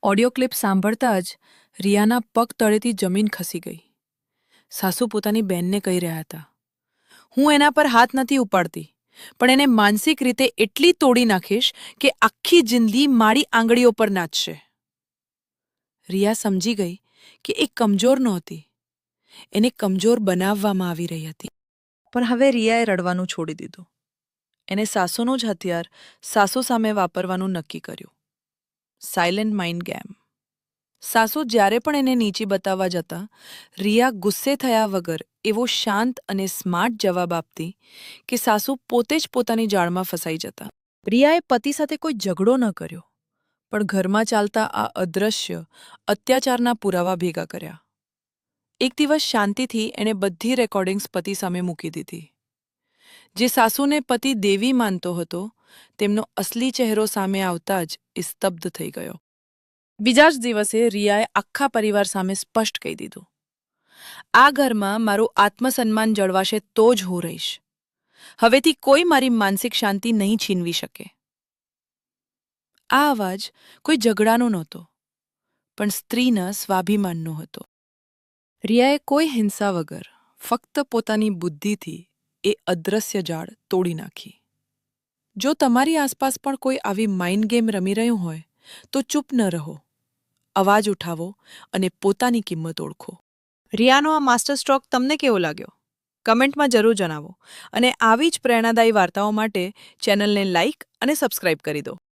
Audio clip સાંભળતા જ રિયાના પગ તળેથી જમીન ખસી ગઈ. સાસુ પોતાની બહેનને કહી રહ્યા હતા, હું એના પર હાથ નથી ઉપાડતી, પણ એને માનસિક રીતે એટલી તોડી નાખીશ કે આખી જિંદગી મારી આંગળીઓ પર નાચશે. રિયા સમજી ગઈ કે એ કમજોર નહોતી, એને કમજોર બનાવવામાં આવી રહી હતી. પણ હવે રિયાએ રડવાનું છોડી દીધું. એને સાસુનું જ હથિયાર સાસુ સામે વાપરવાનું નક્કી કર્યું. Silent mind game. સાસુ જ્યારે પણ એને નીચી બતાવવા જતા, રિયા ગુસ્સે થયા વગર એવો શાંત અને સ્માર્ટ જવાબ આપતી કે સાસુ પોતે જ પોતાની જાળમાં ફસાઈ જતા. રિયાએ પતિ સાથે કોઈ ઝઘડો ન કર્યો, પણ ઘરમાં ચાલતા આ અદૃશ્ય અત્યાચારના પુરાવા ભેગા કર્યા. એક દિવસ શાંતિથી એણે બધી રેકોર્ડિંગ્સ પતિ સામે મૂકી દીધી. જે સાસુને પતિ દેવી માનતો હતો, તેમનો અસલી ચહેરો સામે આવતા જ એ સ્તબ્ધ થઈ ગયો. બીજા જ દિવસે રિયાએ આખા પરિવાર સામે સ્પષ્ટ કહી દીધું, આ ઘરમાં મારું આત્મસન્માન જળવાશે તો જ હું રહીશ. હવેથી કોઈ મારી માનસિક શાંતિ નહીં છીનવી શકે. આ અવાજ કોઈ ઝઘડાનો નહોતો, પણ સ્ત્રીના સ્વાભિમાનનો હતો. રિયાએ કોઈ હિંસા વગર ફક્ત પોતાની બુદ્ધિથી એ અદૃશ્ય જાળ તોડી નાખી. જો તમારી આસપાસ પણ કોઈ આવી માઇન્ડ ગેમ રમી રહ્યું હોય, તો ચૂપ ન રહો. અવાજ ઉઠાવો અને પોતાની કિંમત ઓળખો. રિયાનો આ માસ્ટર સ્ટ્રોક તમને કેવો લાગ્યો? કમેન્ટમાં જરૂર જણાવો અને આવી જ પ્રેરણાદાયી વાર્તાઓ માટે ચેનલને લાઇક અને સબસ્ક્રાઇબ કરી દો.